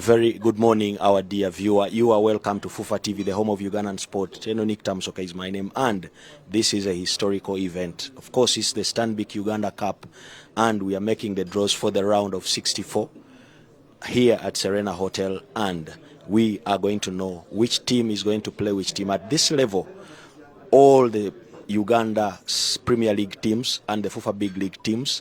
Very good morning, our dear viewer. You are welcome to FUFA TV, the home of Ugandan sport. Tenonik Tamsoka is my name, and this is a historical event. Of course, it's the Stanbic Uganda Cup, and we are making the draws for the round of 64 here at Serena Hotel, and we are going to know which team is going to play which team. At this level, all the Uganda Premier League teams and the FUFA Big League teams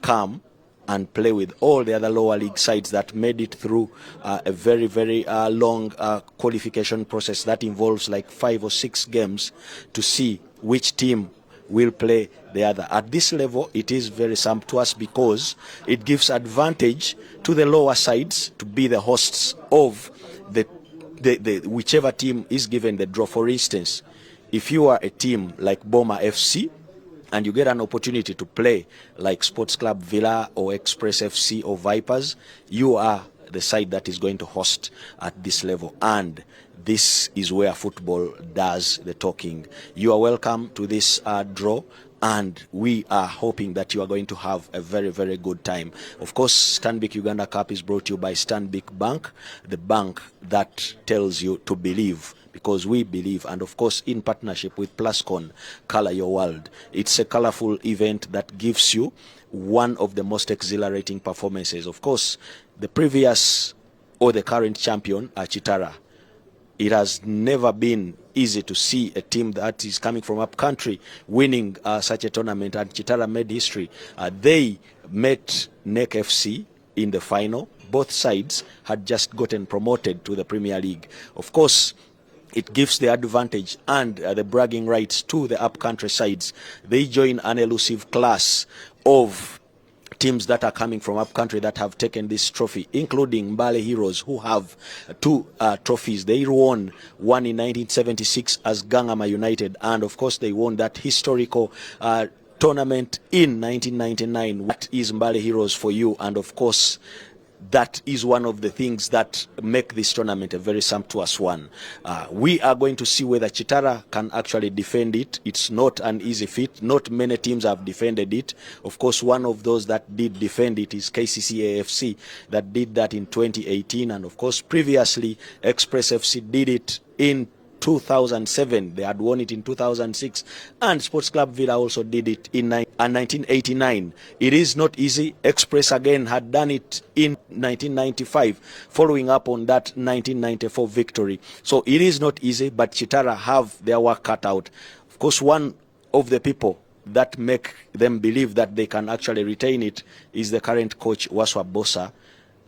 come and play with all the other lower league sides that made it through a very long qualification process that involves like 5 or 6 games to see which team will play the other. At this level, it is very sumptuous because it gives advantage to the lower sides to be the hosts of the whichever team is given the draw. For instance, if you are a team like Boma FC, and you get an opportunity to play like Sports Club Villa or Express FC or Vipers, you are the side that is going to host at this level. And this is where football does the talking. You are welcome to this draw, and we are hoping that you are going to have a very good time. Of course, Stanbic Uganda Cup is brought to you by Stanbic Bank, the bank that tells you to believe, because we believe, and of course in partnership with Pluscon, Color Your World. It's a colorful event that gives you one of the most exhilarating performances. Of course, the previous or the current champion, Chitara. It has never been easy to see a team that is coming from up country winning such a tournament, and Chitara made history. They met NEC FC in the final. Both sides had just gotten promoted to the Premier League. Of course, it gives the advantage and the bragging rights to the up-country sides. They join an elusive class of teams that are coming from up-country that have taken this trophy, including Mbale Heroes, who have 2 trophies. They won one in 1976 as Gangama United, and of course they won that historical tournament in 1999. What is Mbale Heroes for you? And of course, that is one of the things that make this tournament a very sumptuous one. We are going to see whether Chitara can actually defend it. It's not an easy feat. Not many teams have defended it. Of course, one of those that did defend it is KCC AFC, that did that in 2018. And of course, previously, Express FC did it in 2007. They had won it in 2006, and Sports Club Villa also did it in 1989. It is not easy. Express again had done it in 1995, following up on that 1994 victory. So it is not easy, but Chitara have their work cut out. Of course, one of the people that make them believe that they can actually retain it is the current coach, Waswa Bosa,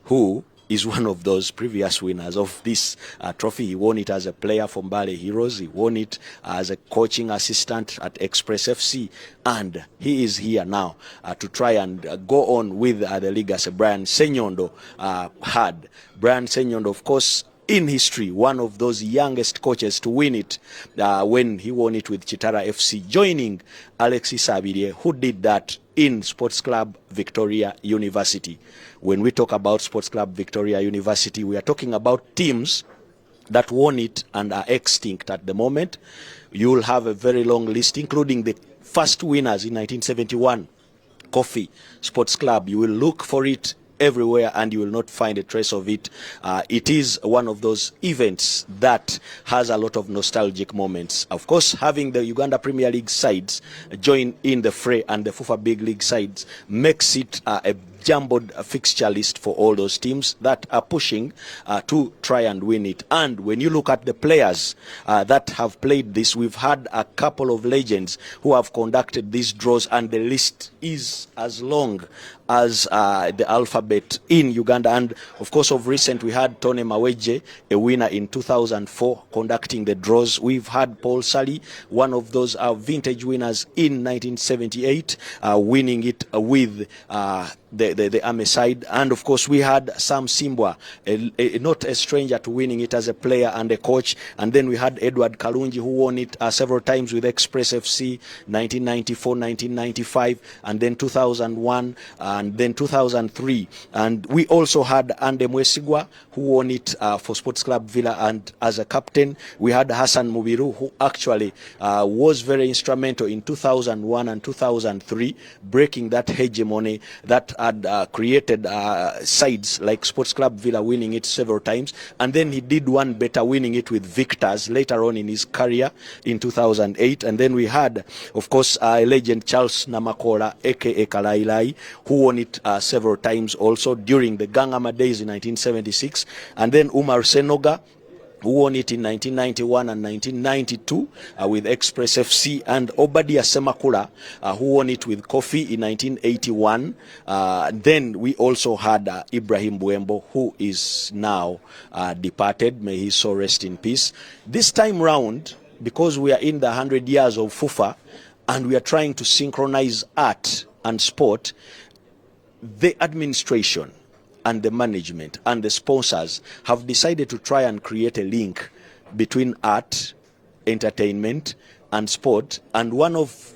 who is one of those previous winners of this trophy. He won it as a player for Mbale Heroes. He won it as a coaching assistant at Express FC. And he is here now to try and go on with the legacy Brian Senyondo had. Brian Senyondo, of course, in history, one of those youngest coaches to win it when he won it with Chitara FC, joining Alexis Abirie, who did that in Sports Club Victoria University. When we talk about Sports Club Victoria University, we are talking about teams that won it and are extinct at the moment. You will have a very long list, including the first winners in 1971, Coffee Sports Club. You will look for it everywhere and you will not find a trace of it. It is one of those events that has a lot of nostalgic moments. Of course, having the Uganda Premier League sides join in the fray and the FUFA Big League sides makes it a jumbled fixture list for all those teams that are pushing to try and win it. And when you look at the players that have played this, we've had a couple of legends who have conducted these draws, and the list is as long as the alphabet in Uganda. And of course, of recent, we had Tony Maweje, a winner in 2004, conducting the draws. We've had Paul Sally, one of those vintage winners in 1978, winning it with the Ame side. And of course, we had Sam Simbwa, not a stranger to winning it as a player and a coach. And then we had Edward Kalunji, who won it several times with Express FC, 1994, 1995, and then 2001. and then 2003. And we also had Ande Mwesigwa, who won it for Sports Club Villa, and as a captain we had Hassan Mubiru, who actually was very instrumental in 2001 and 2003, breaking that hegemony that had created sides like Sports Club Villa winning it several times. And then he did one better, winning it with victors later on in his career in 2008. And then we had, of course, legend Charles Namakola, aka Kalailai, who won it several times also during the Gangama days in 1976. And then Umar Senoga, who won it in 1991 and 1992 with Express FC, and Obadia Semakula, who won it with Kofi in 1981. Then we also had Ibrahim Buembo, who is now departed. May his soul rest in peace. This time round, because we are in the 100 years of FUFA and we are trying to synchronize art and sport, the administration and the management and the sponsors have decided to try and create a link between art, entertainment, and sport. And one of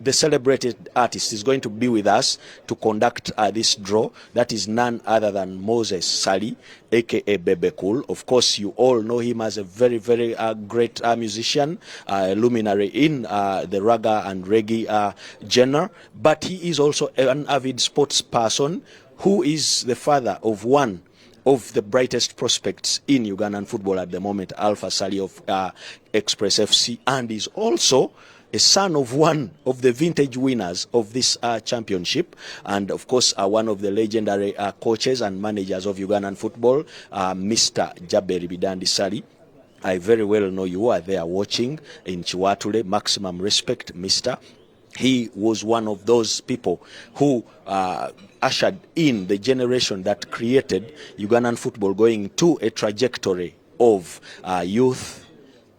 the celebrated artists is going to be with us to conduct this draw. That is none other than Moses Sali, aka Bebe Cool. Of course, you all know him as a very, very great musician, luminary in the raga and reggae genre. But he is also an avid sports person, who is the father of one of the brightest prospects in Ugandan football at the moment, Alpha Sali of Express FC, and is also a son of one of the vintage winners of this championship, and of course one of the legendary coaches and managers of Ugandan football, Mr. Jaberi Bidandi Sali. I very well know you are there watching in Chiwatule. Maximum respect, Mr. He was one of those people who ushered in the generation that created Ugandan football going to a trajectory of youth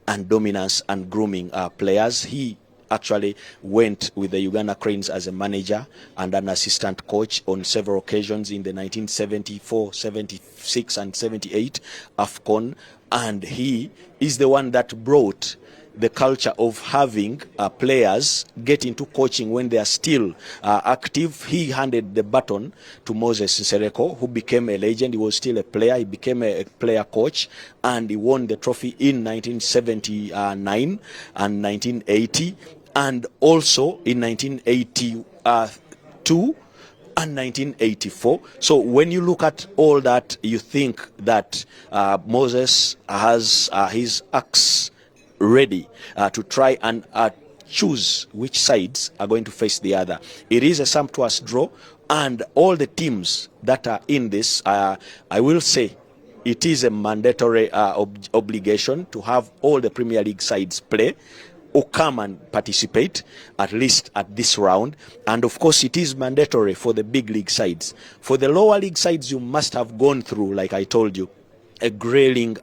and dominance and grooming players. He actually went with the Uganda Cranes as a manager and an assistant coach on several occasions in the 1974, 76 and 78 AFCON, and he is the one that brought the culture of having players get into coaching when they are still active. He handed the baton to Moses Nsereko, who became a legend. He was still a player. He became a player coach, and he won the trophy in 1979 and 1980, and also in 1982 and 1984. So when you look at all that, you think that Moses has his axe ready to try and choose which sides are going to face the other. It is a sumptuous draw, and all the teams that are in this, I will say, it is a mandatory obligation to have all the Premier League sides play or come and participate, at least at this round. And of course, it is mandatory for the big league sides. For the lower league sides, you must have gone through, like I told you, a grailing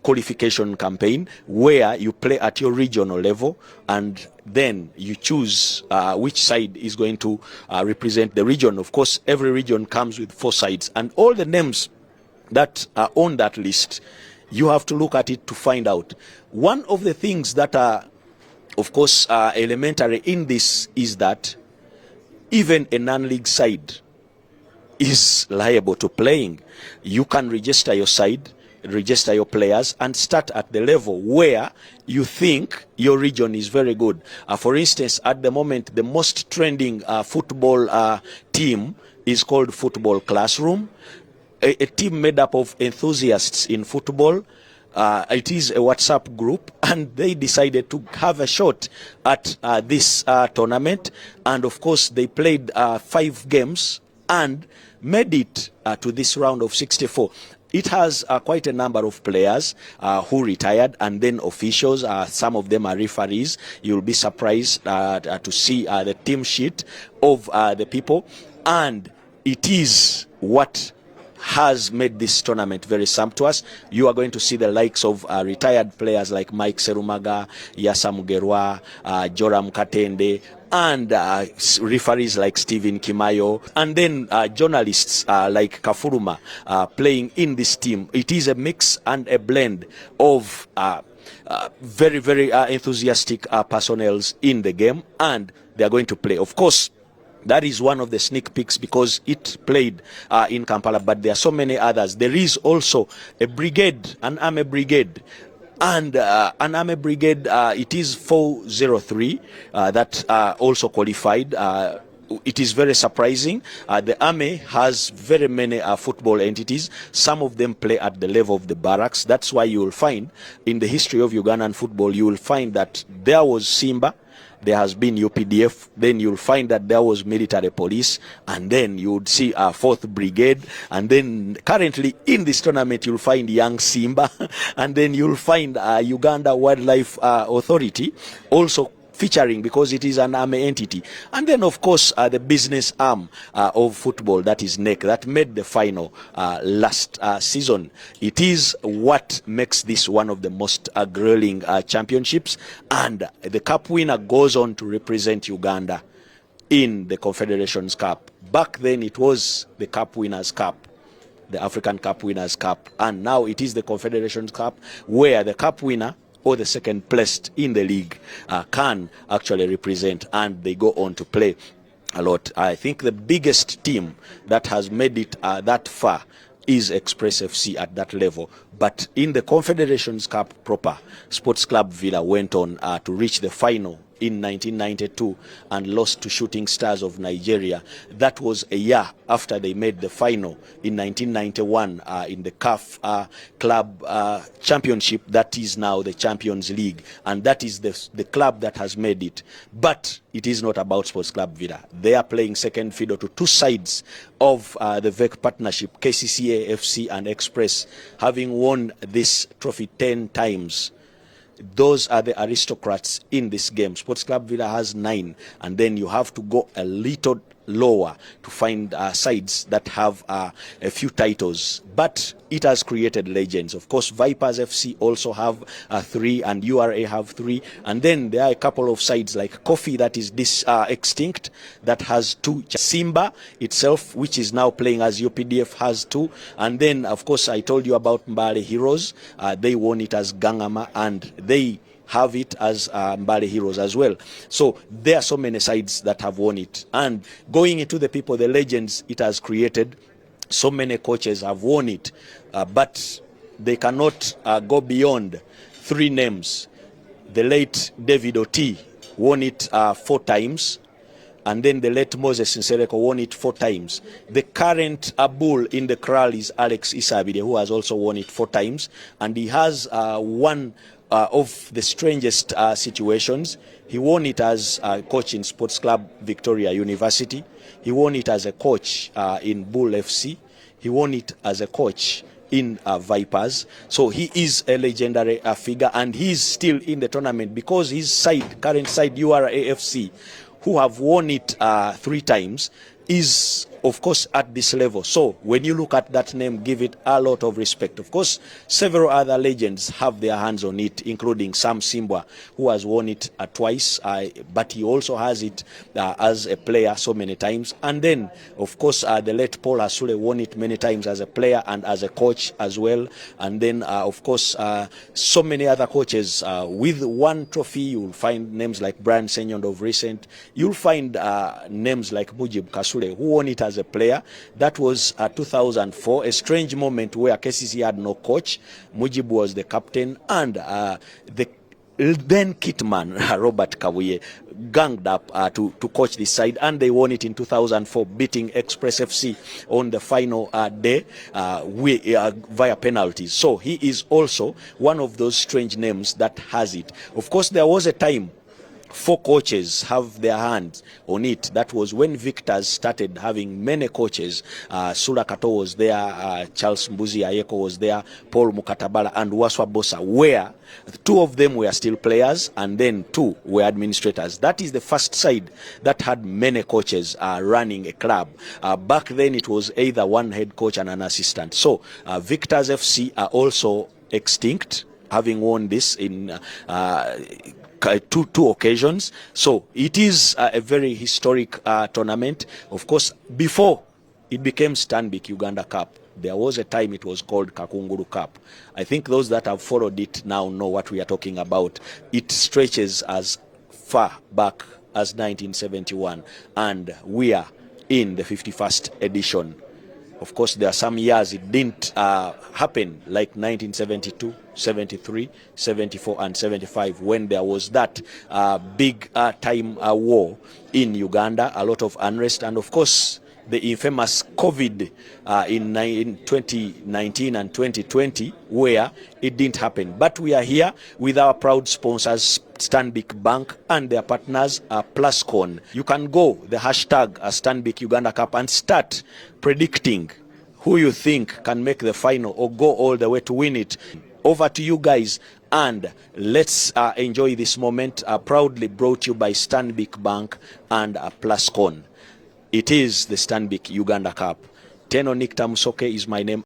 qualification campaign where you play at your regional level, and then you choose which side is going to represent the region. Of course, every region comes with 4 sides, and all the names that are on that list, you have to look at it to find out. One of the things that are, of course, elementary in this is that even a non-league side is liable to playing. You can register your side, register your players, and start at the level where you think your region is very good. For instance, at the moment, the most trending football team is called Football Classroom, a team made up of enthusiasts in football. It is a WhatsApp group, and they decided to have a shot at this tournament. And of course, they played 5 games and made it to this round of 64. It has quite a number of players who retired, and then officials. Some of them are referees. You'll be surprised to see the team sheet of the people, and it is what has made this tournament very sumptuous. You are going to see the likes of retired players like Mike Serumaga, Yasa Mugerwa, Joram Katende, and referees like Stephen Kimayo, and then journalists like Kafuruma playing in this team. It is a mix and a blend of very enthusiastic personnel in the game, and they are going to play. Of course, That is one of the sneak peeks because it played in Kampala, but there are so many others. There is also a brigade, an army brigade, and an army brigade, it is 403 that also qualified. It is very surprising. The army has very many football entities. Some of them play at the level of the barracks. That's why you will find in the history of Ugandan football, you will find that there was Simba, there has been UPDF, then you'll find that there was military police, and then you would see a 4th Brigade, and then currently in this tournament you'll find Young Simba, and then you'll find Uganda Wildlife Authority also featuring because it is an army entity. And then of course the business arm of football, that is NEC, that made the final last season. It is what makes this one of the most grueling championships, and the cup winner goes on to represent Uganda in the Confederations Cup. Back then it was the Cup Winners' Cup, the African Cup Winners' Cup, and now it is the Confederations Cup, where the cup winner or the second placed in the league can actually represent, and they go on to play a lot. I think the biggest team that has made it that far is Express FC at that level. But in the Confederations Cup proper, Sports Club Villa went on to reach the final in 1992 and lost to Shooting Stars of Nigeria. That was a year after they made the final in 1991 in the CAF Club Championship, that is now the Champions League, and that is the club that has made it. But it is not about Sports Club Villa. They are playing second fiddle to two sides of the VEC partnership, KCCA FC and Express, having won this trophy 10 times. Those are the aristocrats in this game. Sports Club Villa has 9, and then you have to go a little lower to find sides that have a few titles, but it has created legends. Of course, Vipers FC also have 3, and URA have 3, and then there are a couple of sides like Coffee that is extinct, that has 2. Simba itself, which is now playing as UPDF, has 2, and then of course I told you about Mbale Heroes. They won it as Gangama, and they have it as Mbale Heroes as well. So there are so many sides that have won it. And going into the people, the legends it has created, so many coaches have won it, but they cannot go beyond 3 names. The late David Oti won it 4 times, and then the late Moses Nsereko won it 4 times. The current bull in the kraal is Alex Isabide, who has also won it 4 times, and he has one of the strangest situations. He won it as a coach in Sports Club Victoria University. He won it as a coach in Bull FC. He won it as a coach in Vipers. So he is a legendary figure, and he is still in the tournament because his side, current side URA FC, who have won it 3 times, is of course at this level. So when you look at that name, give it a lot of respect. Of course, several other legends have their hands on it, including Sam Simbwa, who has won it twice, but he also has it as a player so many times. And then of course the late Paul Hasule won it many times as a player and as a coach as well. And then of course so many other coaches with 1 trophy. You'll find names like Brian Senyondo of recent. You'll find names like Mujib Kasule, who won it as a player. That was 2004, a strange moment where KCC had no coach. Mujib was the captain, and the then kitman Robert Kabuye ganged up to coach this side, and they won it in 2004, beating Express FC on the final day via penalties. So he is also one of those strange names that has it. Of course, there was a time 4 coaches have their hands on it. That was when Victors started having many coaches. Sula Kato was there, Charles Mbuzi Ayeko was there, Paul Mukatabala and Waswa Bosa, where 2 of them were still players and then 2 were administrators. That is the first side that had many coaches running a club. Back then it was either 1 head coach and an assistant. So Victors FC are also extinct, having won this in two occasions. So it is a very historic tournament. Of course, before it became Stanbic Uganda Cup, there was a time it was called Kakunguru Cup. I think those that have followed it now know what we are talking about. It stretches as far back as 1971, and we are in the 51st edition. Of course, there are some years it didn't happen, like 1972, 73, 74, and 75, when there was that big time war in Uganda, a lot of unrest, and of course, the infamous COVID in 2019 and 2020, where it didn't happen. But we are here with our proud sponsors, Stanbic Bank, and their partners, Pluscon. You can go the hashtag Stanbic Uganda Cup and start predicting who you think can make the final or go all the way to win it. Over to you guys, and let's enjoy this moment, proudly brought to you by Stanbic Bank and Pluscon. It is the Stanbic Uganda Cup. Teno Nikta Musoke is my name.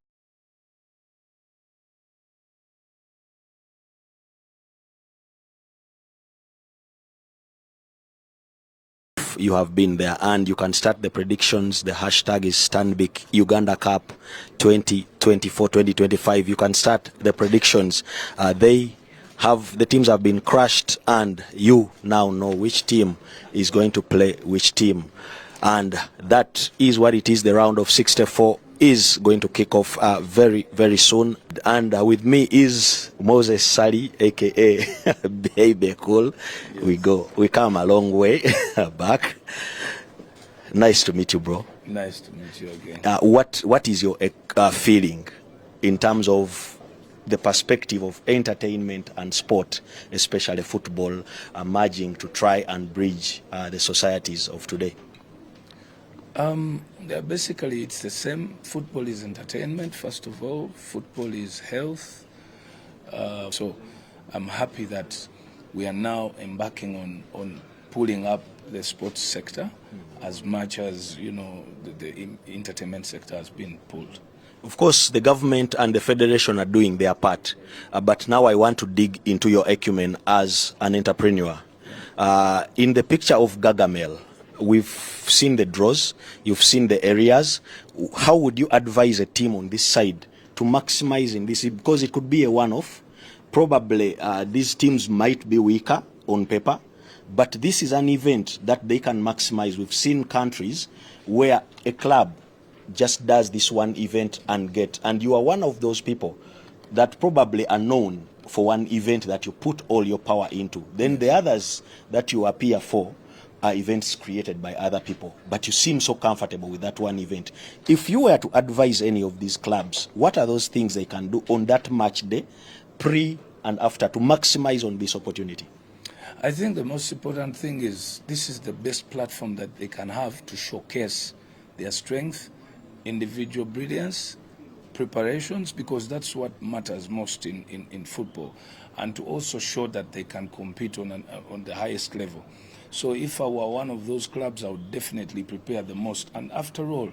You have been there, and you can start the predictions. The hashtag is Stanbic Uganda Cup 2024-2025. You can start the predictions. The teams have been crushed, and you now know which team is going to play which team. And that is what it is. The round of 64 is going to kick off very, very soon. And with me is Moses Sali, aka Baby Cool. We come a long way back. Nice to meet you, bro. Nice to meet you again. What is your feeling in terms of the perspective of entertainment and sport, especially football, merging to try and bridge the societies of today? Basically, it's the same. Football is entertainment, first of all. Football is health. So I'm happy that we are now embarking on pulling up the sports sector as much as, you know, the entertainment sector has been pulled. Of course, the government and the federation are doing their part. But now I want to dig into your acumen as an entrepreneur. In the picture of Gargamel, we've seen the draws, you've seen the areas. How would you advise a team on this side to maximize in this? Because it could be a one-off. Probably these teams might be weaker on paper, but this is an event that they can maximize. We've seen countries where a club just does this one event and you are one of those people that probably are known for one event that you put all your power into. Then the others that you appear for are events created by other people, but you seem so comfortable with that one event. If you were to advise any of these clubs, what are those things they can do on that match day, pre and after, to maximize on this opportunity? I think the most important thing is this is the best platform that they can have to showcase their strength, individual brilliance, preparations, because that's what matters most in football, and to also show that they can compete on the highest level. So if I were one of those clubs, I would definitely prepare the most. And after all,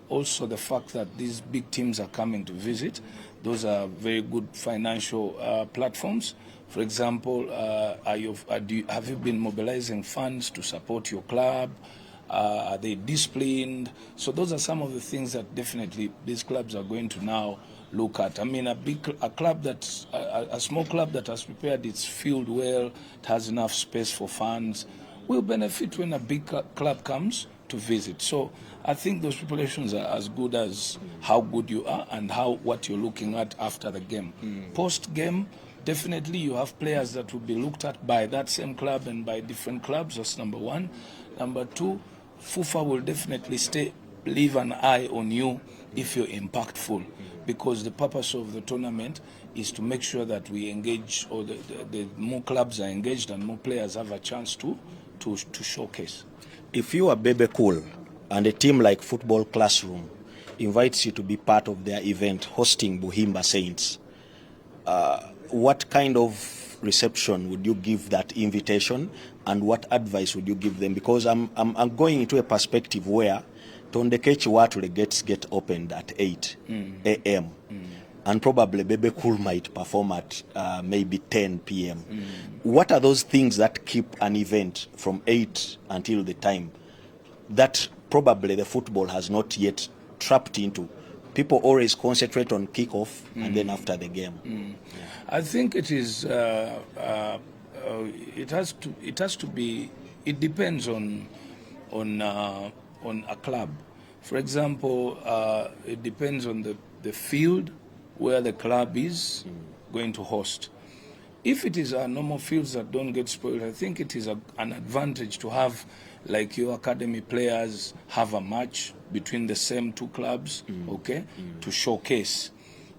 also the fact that these big teams are coming to visit, those are very good financial platforms. For example, have you been mobilizing funds to support your club? Are they disciplined? So those are some of the things that definitely these clubs are going to now look at. I mean, a small club that has prepared its field well, it has enough space for fans, will benefit when a big club comes to visit. So I think those preparations are as good as how good you are and what you're looking at after the game. Post-game, definitely you have players that will be looked at by that same club and by different clubs. That's number one. Number two, FUFA will definitely leave an eye on you if you're impactful, because the purpose of the tournament is to make sure that we engage, or the more clubs are engaged and more players have a chance to showcase. If you are Bebe Cool and a team like Football Classroom invites you to be part of their event hosting Buhimba Saints, what kind of reception would you give that invitation, and what advice would you give them? Because I'm going into a perspective where Tondekechi Watule get opened at 8 a.m. And probably Bebe Cool might perform at maybe 10 p.m. What are those things that keep an event from 8 until the time that probably the football has not yet trapped into? People always concentrate on kickoff and then after the game. I think it is. It has to be it depends on a club. For example, it depends on the field where the club is going to host. If it is normal fields that don't get spoiled, I think it is an advantage to have, like, your academy players have a match between the same two clubs, okay, to showcase.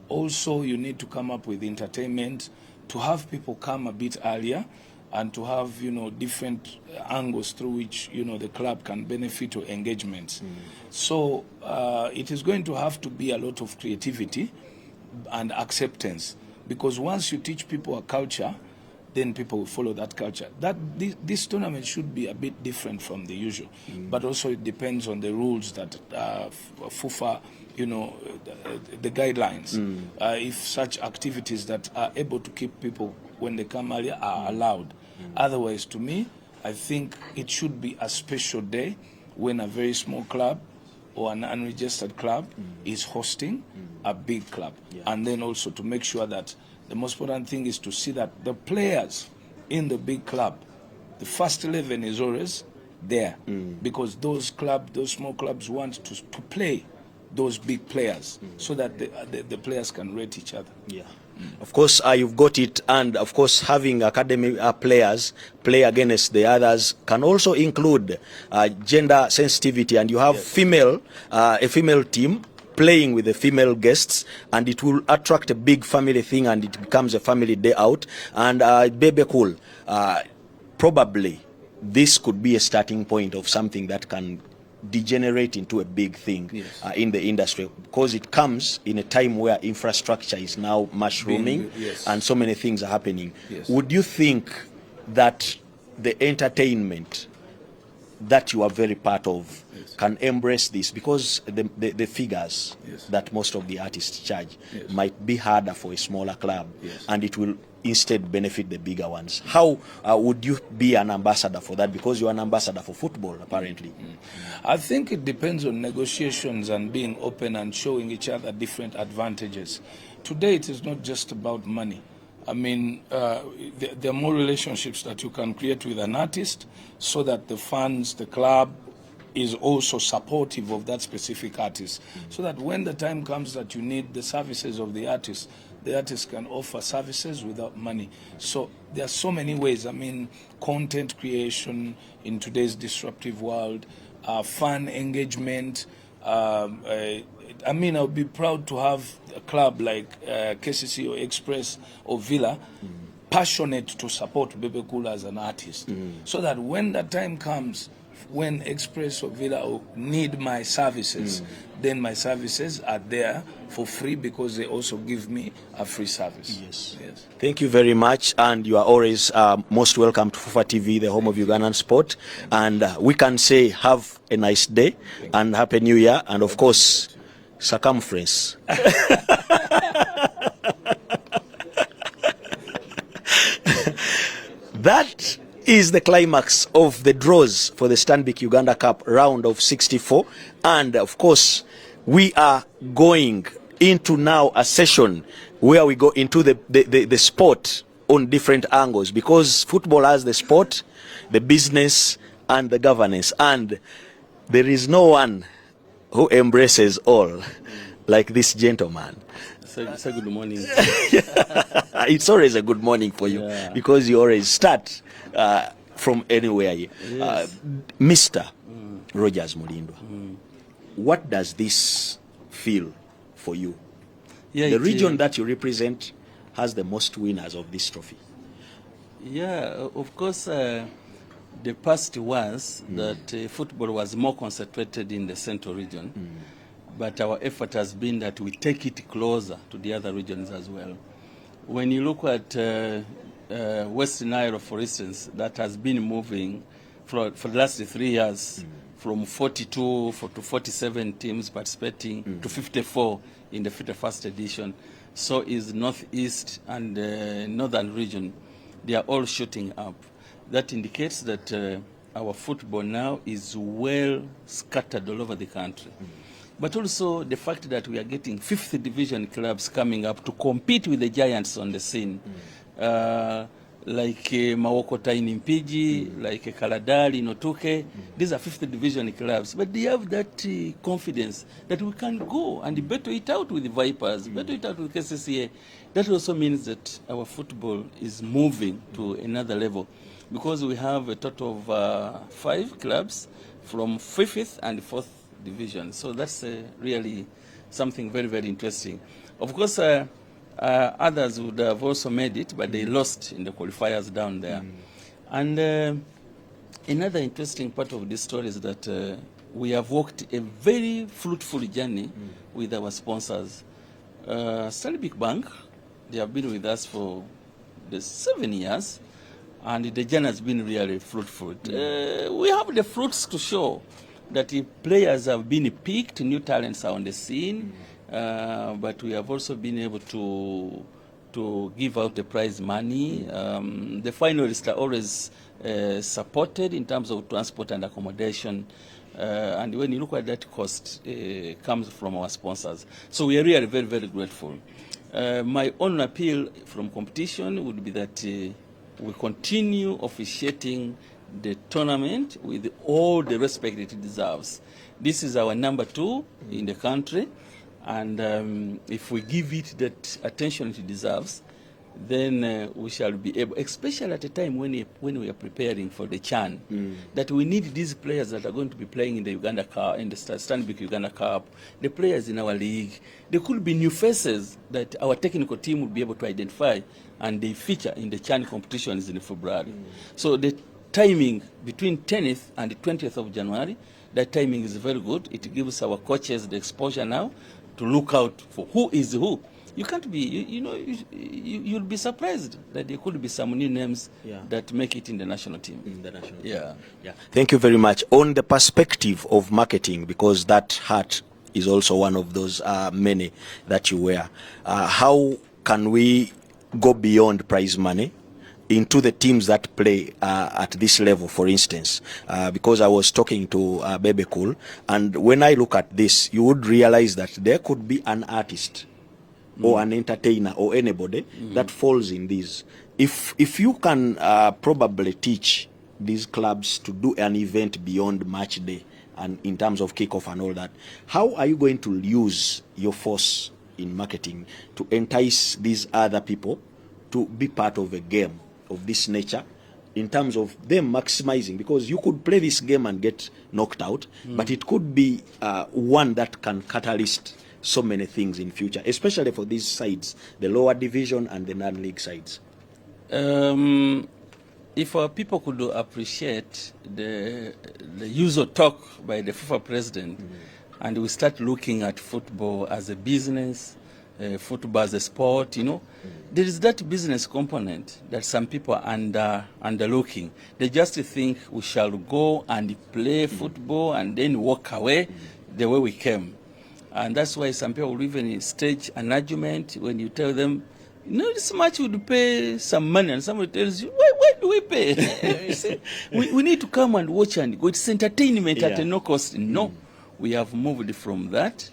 Also, you need to come up with entertainment, to have people come a bit earlier, and to have, different angles through which, the club can benefit or engagement. So it is going to have to be a lot of creativity and acceptance, because once you teach people a culture, then people will follow that culture. This tournament should be a bit different from the usual, but also it depends on the rules that FUFA, the guidelines. If such activities that are able to keep people when they come earlier are allowed. Otherwise, to me, I think it should be a special day when a very small club or an unregistered club is hosting a big club. And then also to make sure that the most important thing is to see that the players in the big club, the first 11 is always there, because those small clubs want to play those big players, so that the players can rate each other. Of course, you've got it, and of course, having academy players play against the others can also include gender sensitivity, and you have a female team playing with the female guests, and it will attract a big family thing, and it becomes a family day out. And Bebe Cool, probably this could be a starting point of something that can degenerate into a big thing in the industry, because it comes in a time where infrastructure is now mushrooming and so many things are happening. Would you think that the entertainment that you are very part of can embrace this, because the figures that most of the artists charge might be harder for a smaller club, and it will instead benefit the bigger ones? How would you be an ambassador for that, because you're an ambassador for football apparently? I think it depends on negotiations and being open and showing each other different advantages. Today it is not just about money. I mean, there are more relationships that you can create with an artist, so that the fans, the club, is also supportive of that specific artist, so that when the time comes that you need the services of the artist can offer services without money. So there are so many ways. I mean, content creation in today's disruptive world, fan engagement. I mean, I would be proud to have a club like KCC or Express or Villa passionate to support Bebe Cool as an artist, so that when the time comes, when Express or Villa need my services, then my services are there for free, because they also give me a free service. Yes. Thank you very much, and you are always most welcome to FUFA TV, the home of Ugandan sport. And we can say have a nice day and Happy New Year, and of course, circumference. That is the climax of the draws for the Stanbic Uganda Cup round of 64, and of course we are going into now a session where we go into the sport on different angles, because football has the sport, the business and the governance, and there is no one who embraces all like this gentleman. So good morning. It's always a good morning for you, because you always start from anywhere. Mr. Rogers Mulindwa, what does this feel for you? The region that you represent has the most winners of this trophy. Yeah, of course, the past was that football was more concentrated in the central region, but our effort has been that we take it closer to the other regions as well. When you look at West Nile, for instance, that has been moving for the last 3 years from 42 to 47 teams participating to 54 in the 51st edition. So is Northeast and Northern region, they are all shooting up. That indicates that our football now is well scattered all over the country. But also the fact that we are getting 5th division clubs coming up to compete with the giants on the scene. like Mawokota in Impiji, like Kaladali in Otuke. These are 5th division clubs, but they have that confidence that we can go and battle it out with the Vipers, battle it out with KCCA. That also means that our football is moving to another level, because we have a total of 5 clubs from 5th and 4th division. So that's really something very, very interesting. Of course, others would have also made it, but they lost in the qualifiers down there. And another interesting part of this story is that we have walked a very fruitful journey with our sponsors. Stanbic Bank, they have been with us for the 7 years, and the journey has been really fruitful. We have the fruits to show that the players have been picked, new talents are on the scene, but we have also been able to give out the prize money. The finalists are always supported in terms of transport and accommodation. And when you look at that cost, comes from our sponsors. So we are really very, very grateful. My own appeal from competition would be that we continue officiating the tournament with all the respect it deserves. This is our number 2 in the country, and if we give it that attention it deserves, then we shall be able, especially at a time when we are preparing for the CHAN, that we need these players that are going to be playing in the Uganda Cup, in the Stanbic Uganda Cup, the players in our league. There could be new faces that our technical team will be able to identify, and they feature in the CHAN competitions in February. So the timing between 10th and the 20th of January, that timing is very good. It gives our coaches the exposure now to look out for who is who. You can't be, you'll be surprised that there could be some new names that make it in the national team. In the national team. Yeah. Thank you very much. On the perspective of marketing, because that hat is also one of those many that you wear, how can we go beyond prize money into the teams that play at this level, for instance? Because I was talking to Bebe Cool, and when I look at this, you would realize that there could be an artist or an entertainer or anybody that falls in these. If you can probably teach these clubs to do an event beyond match day and in terms of kickoff and all that, how are you going to use your force in marketing to entice these other people to be part of a game of this nature, in terms of them maximizing? Because you could play this game and get knocked out, but it could be one that can catalyst so many things in future, especially for these sides, the lower division and the non-league sides. If our people could appreciate the usual talk by the FUFA president, and we start looking at football as a business, football as a sport, there is that business component that some people are underlooking. They just think we shall go and play football and then walk away the way we came. And that's why some people will even stage an argument when you tell them, this match would pay some money, and somebody tells you, why do we pay? You say, we need to come and watch and go. It's entertainment at no cost. No, we have moved from that.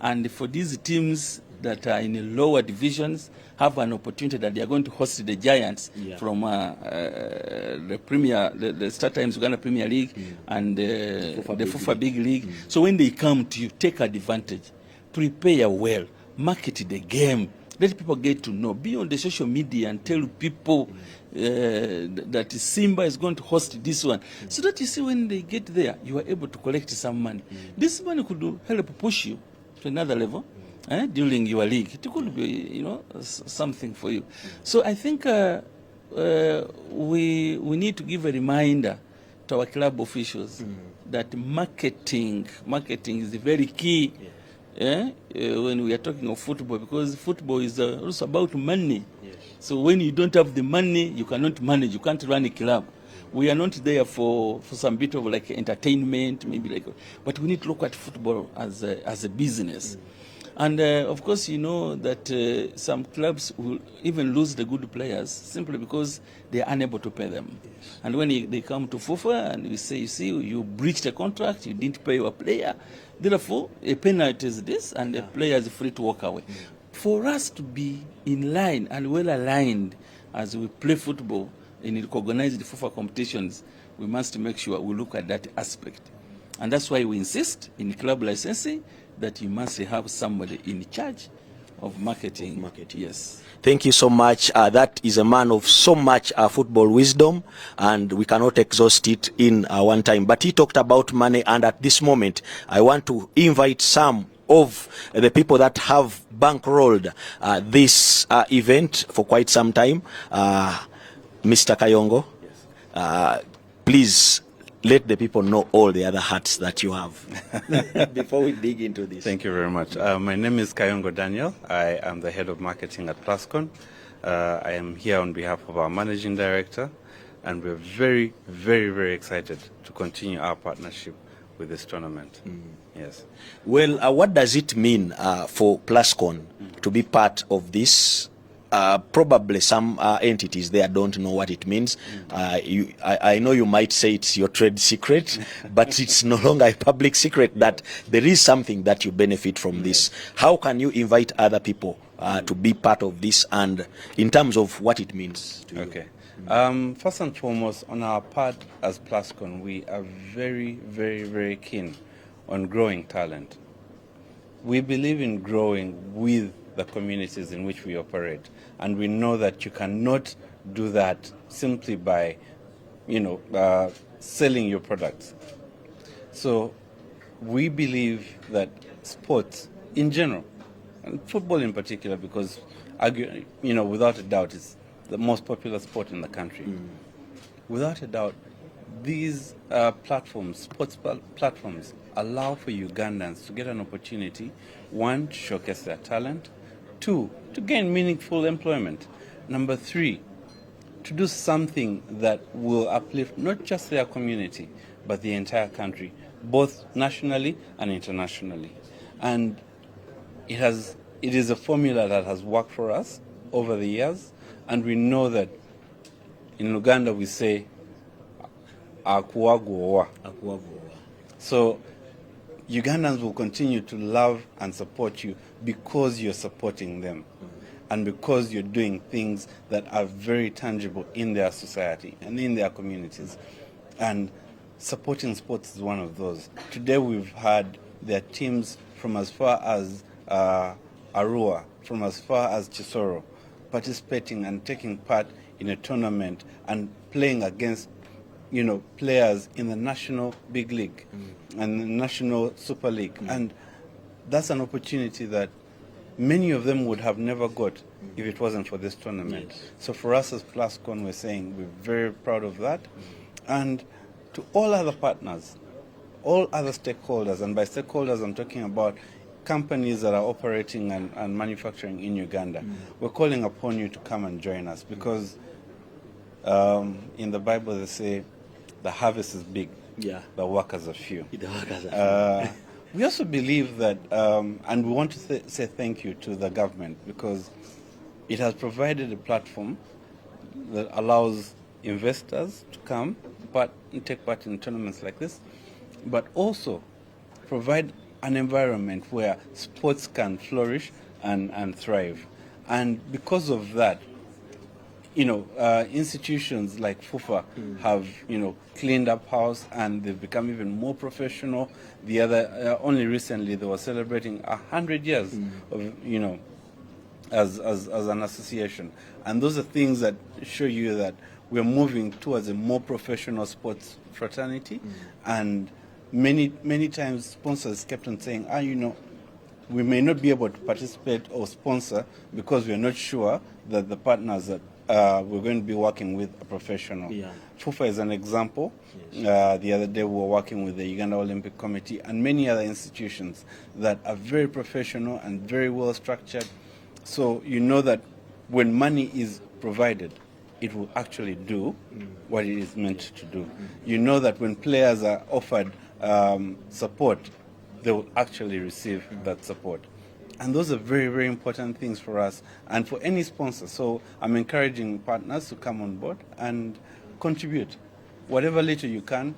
And for these teams that are in the lower divisions, have an opportunity that they are going to host the Giants from the Premier, the Star Times Uganda Premier League and the FUFA Big League. So when they come to you, take advantage, prepare well, market the game, let people get to know, be on the social media and tell people that Simba is going to host this one, so that you see when they get there, you are able to collect some money. This money could help push you to another level. During your league, it could be, something for you. So I think we need to give a reminder to our club officials that marketing is very key. When we are talking of football, because football is also about money. So when you don't have the money, you cannot manage. You can't run a club. We are not there for some bit of like entertainment, maybe but we need to look at football as a business. And of course, you know that some clubs will even lose the good players simply because they are unable to pay them. And when they come to FUFA and we say, you see, you breached a contract, you didn't pay your player, therefore a penalty is this, and the player is free to walk away. For us to be in line and well aligned as we play football in recognized FUFA competitions, we must make sure we look at that aspect. And that's why we insist in club licensing that you must have somebody in charge of marketing. Yes. Thank you so much. That is a man of so much football wisdom, and we cannot exhaust it in one time. But he talked about money, and at this moment, I want to invite some of the people that have bankrolled this event for quite some time. Mr. Kayongo, please let the people know all the other hats that you have before we dig into this. Thank you very much. My name is Kayongo Daniel. I am the head of marketing at Plascon. I am here on behalf of our managing director, and we're very, very, very excited to continue our partnership with this tournament. Yes. Well, what does it mean for Plascon to be part of this? Probably some entities there don't know what it means. I know you might say it's your trade secret, but it's no longer a public secret that there is something that you benefit from this. How can you invite other people to be part of this, and in terms of what it means to you? Okay. First and foremost, on our part as Plascon, we are very, very, very keen on growing talent. We believe in growing with the communities in which we operate, and we know that you cannot do that simply by, selling your products. So we believe that sports in general, and football in particular, because without a doubt it's the most popular sport in the country. Without a doubt, these platforms, sports platforms, allow for Ugandans to get an opportunity, one, to showcase their talent, two, to gain meaningful employment, number three, to do something that will uplift not just their community, but the entire country, both nationally and internationally. And it is a formula that has worked for us over the years, and we know that in Uganda we say, akuwaguwa. So Ugandans will continue to love and support you because you're supporting them and because you're doing things that are very tangible in their society and in their communities. And supporting sports is one of those. Today we've had their teams from as far as Arua, from as far as Chisoro, participating and taking part in a tournament and playing against players in the National Big League and the National Super League. And that's an opportunity that many of them would have never got if it wasn't for this tournament. Yes. So for us as Plascon, we're saying we're very proud of that. And to all other partners, all other stakeholders, and by stakeholders I'm talking about companies that are operating and manufacturing in Uganda, we're calling upon you to come and join us, because in the Bible they say the harvest is big, the workers are few. We also believe that, and we want to say thank you to the government, because it has provided a platform that allows investors to come and take part in tournaments like this, but also provide an environment where sports can flourish and thrive. And because of that, institutions like FUFA have, cleaned up house, and they've become even more professional. The other, only recently, they were celebrating 100 years of, as an association. And those are things that show you that we're moving towards a more professional sports fraternity. And many times sponsors kept on saying, we may not be able to participate or sponsor because we're not sure that the partners that we're going to be working with a professional. FUFA is an example. Yes. The other day we were working with the Uganda Olympic Committee and many other institutions that are very professional and very well structured. So you know that when money is provided, it will actually do what it is meant to do. You know that when players are offered support, they will actually receive that support. And those are very, very important things for us and for any sponsor. So I'm encouraging partners to come on board and contribute. Whatever little you can,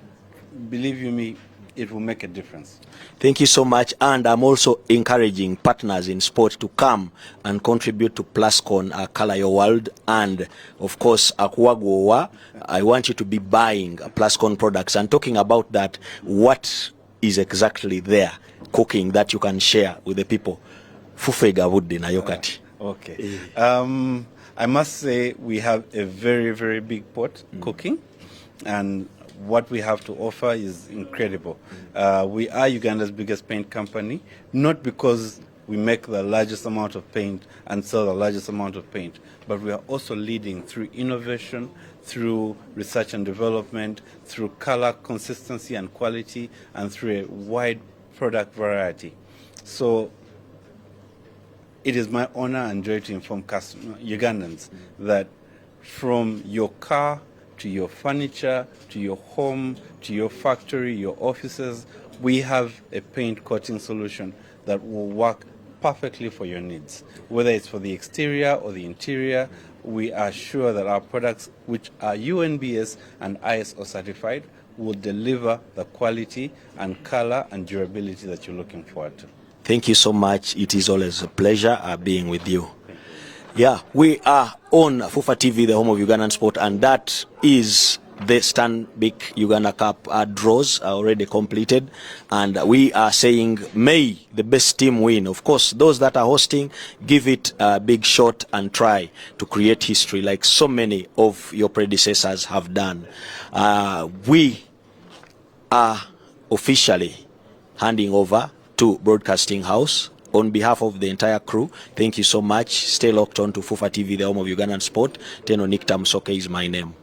believe you me, it will make a difference. Thank you so much. And I'm also encouraging partners in sport to come and contribute to Plascon, Color Your World. And of course, Akuagwowa, I want you to be buying Plascon products. And talking about that, what is exactly there, cooking that you can share with the people? FUFA gavudde na yokati. Okay. I must say we have a very, very big pot cooking, and what we have to offer is incredible. We are Uganda's biggest paint company, not because we make the largest amount of paint and sell the largest amount of paint, but we are also leading through innovation, through research and development, through color consistency and quality, and through a wide product variety. So it is my honor and joy to inform Ugandans that from your car to your furniture, to your home, to your factory, your offices, we have a paint coating solution that will work perfectly for your needs. Whether it's for the exterior or the interior, we are sure that our products, which are UNBS and ISO certified, will deliver the quality and color and durability that you're looking forward to. Thank you so much. It is always a pleasure being with you. Yeah, we are on FUFA TV, the home of Ugandan sport, and that is the Stanbic Uganda Cup draws are already completed, and we are saying may the best team win. Of course, those that are hosting, give it a big shot and try to create history like so many of your predecessors have done. We are officially handing over to Broadcasting House. On behalf of the entire crew, thank you so much. Stay locked on to FUFA TV, the home of Ugandan sport. Teno Nikta Msoke is my name.